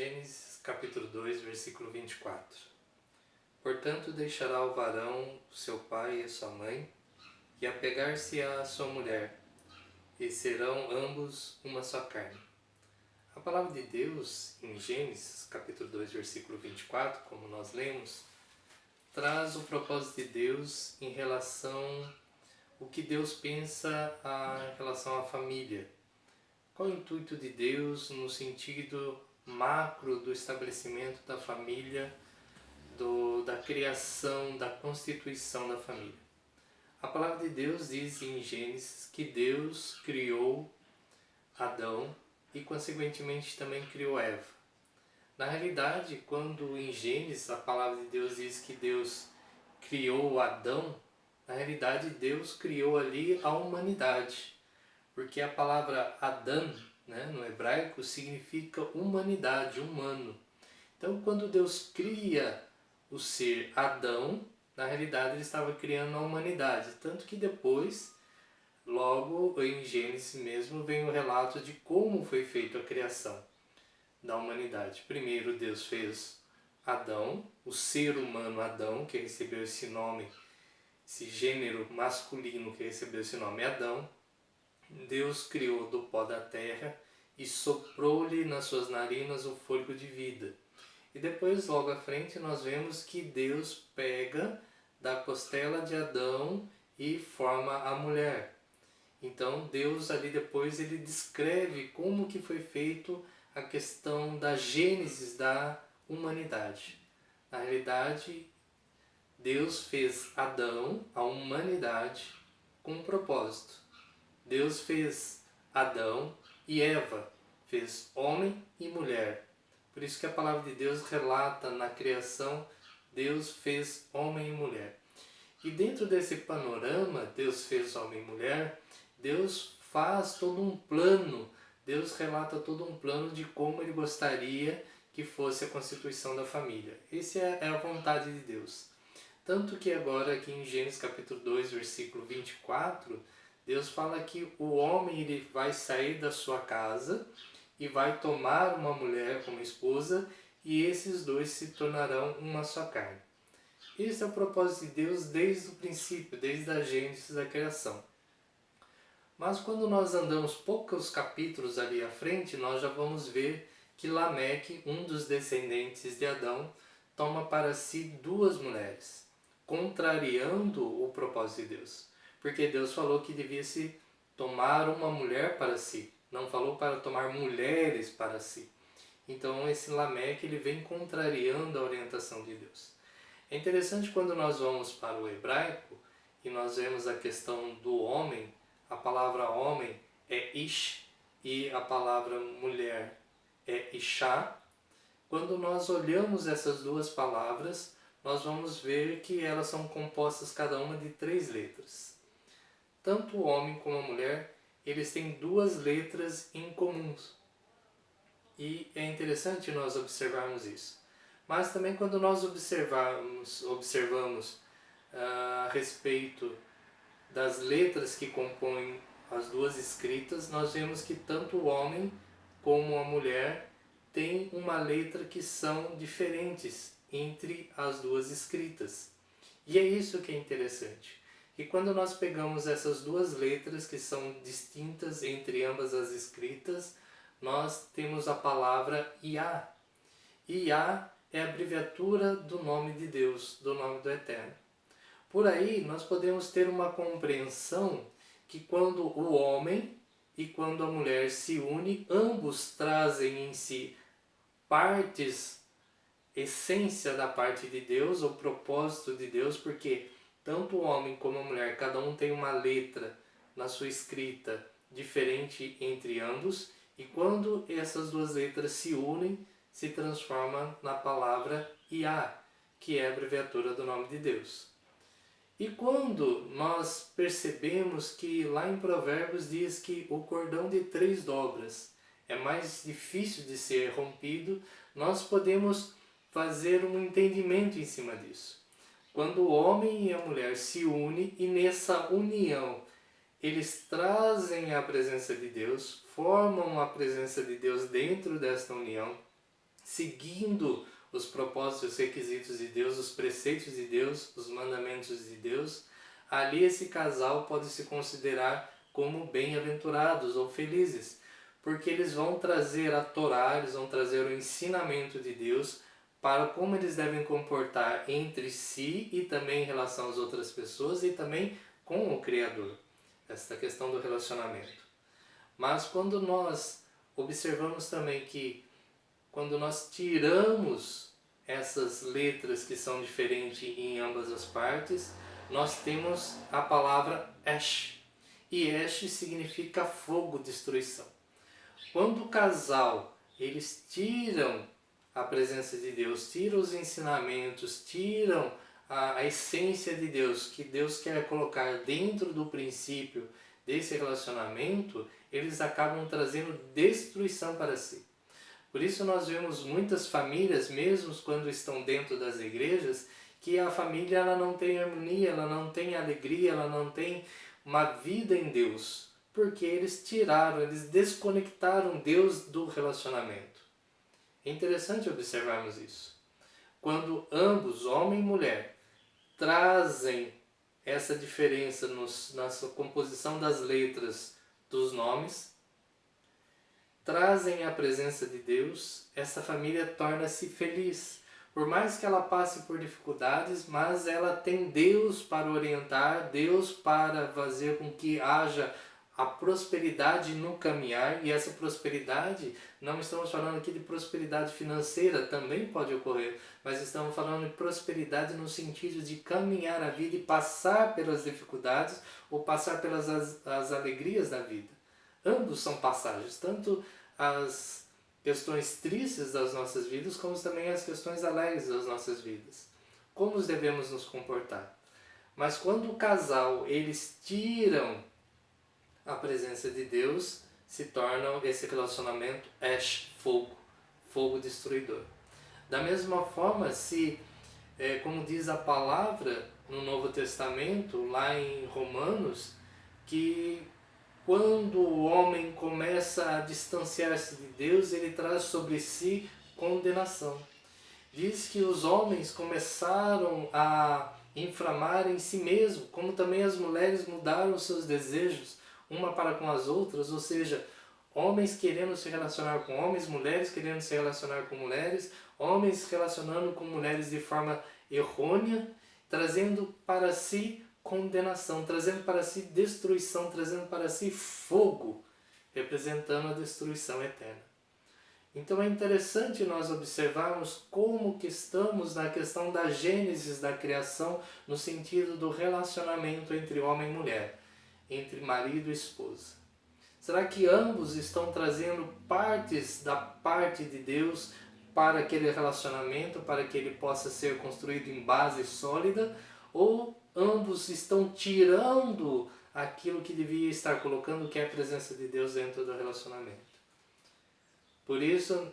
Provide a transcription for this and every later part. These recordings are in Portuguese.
Gênesis capítulo 2, versículo 24. Portanto deixará o varão seu pai e a sua mãe, e apegar-se-á à sua mulher, e serão ambos uma só carne. A palavra de Deus, em Gênesis capítulo 2, versículo 24, como nós lemos, traz o propósito de Deus em relação ao que Deus pensa em relação à família. Qual o intuito de Deus no sentido macro do estabelecimento da família, da criação, da constituição da família? A palavra de Deus diz em Gênesis que Deus criou Adão e consequentemente também criou Eva. Na realidade, quando em Gênesis a palavra de Deus diz que Deus criou Adão, na realidade Deus criou ali a humanidade. Porque a palavra Adão, no hebraico, significa humanidade, humano. Então, quando Deus cria o ser Adão, na realidade ele estava criando a humanidade. Tanto que depois, logo em Gênesis mesmo, vem o relato de como foi feita a criação da humanidade. Primeiro Deus fez Adão, o ser humano Adão, que recebeu esse nome, esse gênero masculino que recebeu esse nome Adão. Deus criou do pó da terra e soprou-lhe nas suas narinas o fôlego de vida. E depois, logo à frente, nós vemos que Deus pega da costela de Adão e forma a mulher. Então, Deus ali depois ele descreve como que foi feito a questão da gênese da humanidade. Na realidade, Deus fez Adão, a humanidade, com um propósito. Deus fez Adão e Eva, fez homem e mulher. Por isso que a palavra de Deus relata na criação, Deus fez homem e mulher. E dentro desse panorama, Deus fez homem e mulher, Deus faz todo um plano, Deus relata todo um plano de como Ele gostaria que fosse a constituição da família. Essa é a vontade de Deus. Tanto que agora aqui em Gênesis capítulo 2, versículo 24, Deus fala que o homem ele vai sair da sua casa e vai tomar uma mulher como esposa e esses dois se tornarão uma só carne. Esse é o propósito de Deus desde o princípio, desde a gênese da criação. Mas quando nós andamos poucos capítulos ali à frente, nós já vamos ver que Lameque, um dos descendentes de Adão, toma para si duas mulheres, contrariando o propósito de Deus. Porque Deus falou que devia se tomar uma mulher para si, não falou para tomar mulheres para si. Então esse Lameque ele vem contrariando a orientação de Deus. É interessante quando nós vamos para o hebraico e nós vemos a questão do homem, a palavra homem é ish e a palavra mulher é ishá. Quando nós olhamos essas duas palavras, nós vamos ver que elas são compostas cada uma de 3 letras. Tanto o homem como a mulher, eles têm 2 letras incomuns. E é interessante nós observarmos isso. Mas também quando nós observamos a respeito das letras que compõem as 2 escritas, nós vemos que tanto o homem como a mulher têm uma letra que são diferentes entre as 2 escritas. E é isso que é interessante. E quando nós pegamos essas 2 letras que são distintas entre ambas as escritas, nós temos a palavra Iá. Iá é a abreviatura do nome de Deus, do nome do Eterno. Por aí nós podemos ter uma compreensão que quando o homem e quando a mulher se unem, ambos trazem em si partes, essência da parte de Deus, o propósito de Deus, porque tanto o homem como a mulher, cada um tem uma letra na sua escrita diferente entre ambos, e quando essas 2 letras se unem, se transforma na palavra Iá, que é a abreviatura do nome de Deus. E quando nós percebemos que lá em Provérbios diz que o cordão de 3 dobras é mais difícil de ser rompido, nós podemos fazer um entendimento em cima disso. Quando o homem e a mulher se unem e nessa união eles trazem a presença de Deus, formam a presença de Deus dentro desta união, seguindo os propósitos, os requisitos de Deus, os preceitos de Deus, os mandamentos de Deus, ali esse casal pode se considerar como bem-aventurados ou felizes, porque eles vão trazer a Torá, eles vão trazer o ensinamento de Deus para como eles devem comportar entre si e também em relação às outras pessoas e também com o Criador. Essa questão do relacionamento. Mas quando nós observamos também que quando nós tiramos essas letras que são diferentes em ambas as partes, nós temos a palavra Esh. E Esh significa fogo, destruição. Quando o casal, eles tiram a presença de Deus, tiram os ensinamentos, tiram a essência de Deus, que Deus quer colocar dentro do princípio desse relacionamento, eles acabam trazendo destruição para si. Por isso nós vemos muitas famílias, mesmo quando estão dentro das igrejas, que a família ela não tem harmonia, ela não tem alegria, ela não tem uma vida em Deus. Porque eles tiraram, eles desconectaram Deus do relacionamento. É interessante observarmos isso. Quando ambos, homem e mulher, trazem essa diferença na sua composição das letras dos nomes, trazem a presença de Deus, essa família torna-se feliz. Por mais que ela passe por dificuldades, mas ela tem Deus para orientar, Deus para fazer com que haja a prosperidade no caminhar. E essa prosperidade, não estamos falando aqui de prosperidade financeira, também pode ocorrer, mas estamos falando de prosperidade no sentido de caminhar a vida e passar pelas dificuldades ou passar pelas as alegrias da vida. Ambos são passagens, tanto as questões tristes das nossas vidas, como também as questões alegres das nossas vidas. Como devemos nos comportar? Mas quando o casal, eles tiram a presença de Deus, se torna esse relacionamento Esh, fogo, fogo destruidor. Da mesma forma, se, como diz a palavra no Novo Testamento, lá em Romanos, que quando o homem começa a distanciar-se de Deus, ele traz sobre si condenação. Diz que os homens começaram a inflamar em si mesmos, como também as mulheres mudaram seus desejos, uma para com as outras, ou seja, homens querendo se relacionar com homens, mulheres querendo se relacionar com mulheres, homens se relacionando com mulheres de forma errônea, trazendo para si condenação, trazendo para si destruição, trazendo para si fogo, representando a destruição eterna. Então é interessante nós observarmos como que estamos na questão da gênese da criação, no sentido do relacionamento entre homem e mulher, entre marido e esposa. Será que ambos estão trazendo partes da parte de Deus para aquele relacionamento, para que ele possa ser construído em base sólida, ou ambos estão tirando aquilo que devia estar colocando, que é a presença de Deus dentro do relacionamento? Por isso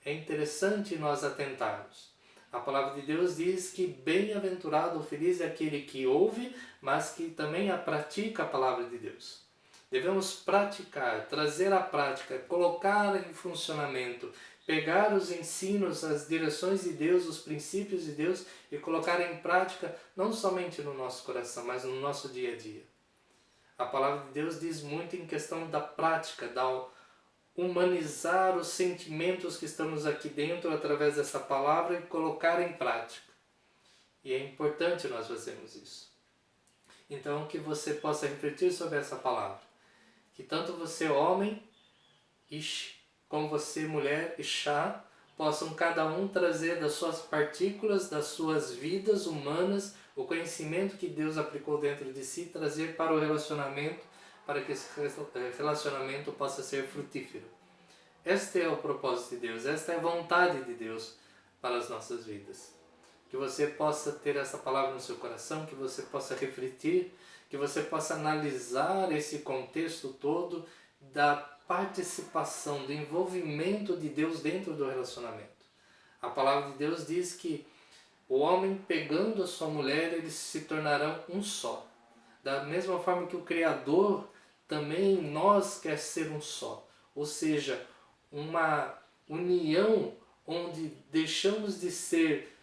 é interessante nós atentarmos. A palavra de Deus diz que bem-aventurado ou feliz é aquele que ouve, mas que também pratica a palavra de Deus. Devemos praticar, trazer à prática, colocar em funcionamento, pegar os ensinos, as direções de Deus, os princípios de Deus e colocar em prática não somente no nosso coração, mas no nosso dia a dia. A palavra de Deus diz muito em questão da prática, da humanizar os sentimentos que estamos aqui dentro através dessa palavra e colocar em prática. E é importante nós fazermos isso. Então que você possa refletir sobre essa palavra. Que tanto você, homem, Ish, como você, mulher, Ishá, possam cada um trazer das suas partículas, das suas vidas humanas, o conhecimento que Deus aplicou dentro de si, trazer para o relacionamento, para que esse relacionamento possa ser frutífero. Este é o propósito de Deus, esta é a vontade de Deus para as nossas vidas. Que você possa ter essa palavra no seu coração, que você possa refletir, que você possa analisar esse contexto todo da participação, do envolvimento de Deus dentro do relacionamento. A palavra de Deus diz que o homem pegando a sua mulher, eles se tornarão um só. Da mesma forma que o Criador também em nós quer ser um só. Ou seja, uma união onde deixamos de ser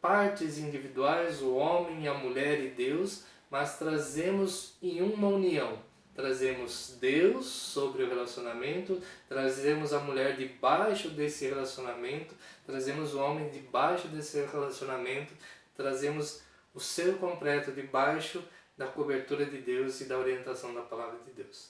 partes individuais, o homem, a mulher e Deus, mas trazemos em uma união. Trazemos Deus sobre o relacionamento, trazemos a mulher debaixo desse relacionamento, trazemos o homem debaixo desse relacionamento, trazemos o ser completo debaixo da cobertura de Deus e da orientação da palavra de Deus.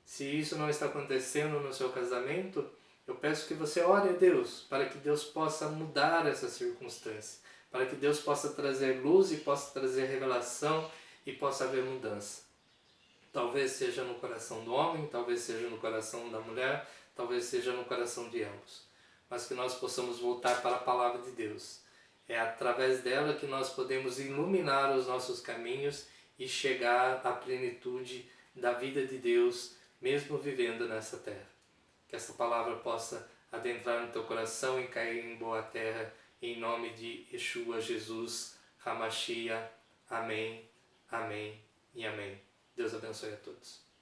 Se isso não está acontecendo no seu casamento, eu peço que você ore a Deus, para que Deus possa mudar essa circunstância, para que Deus possa trazer luz e possa trazer revelação e possa haver mudança. Talvez seja no coração do homem, talvez seja no coração da mulher, talvez seja no coração de ambos. Mas que nós possamos voltar para a palavra de Deus. É através dela que nós podemos iluminar os nossos caminhos e chegar à plenitude da vida de Deus, mesmo vivendo nessa terra. Que essa palavra possa adentrar no teu coração e cair em boa terra, em nome de Yeshua, Jesus, Hamashia. Amém, amém e amém. Deus abençoe a todos.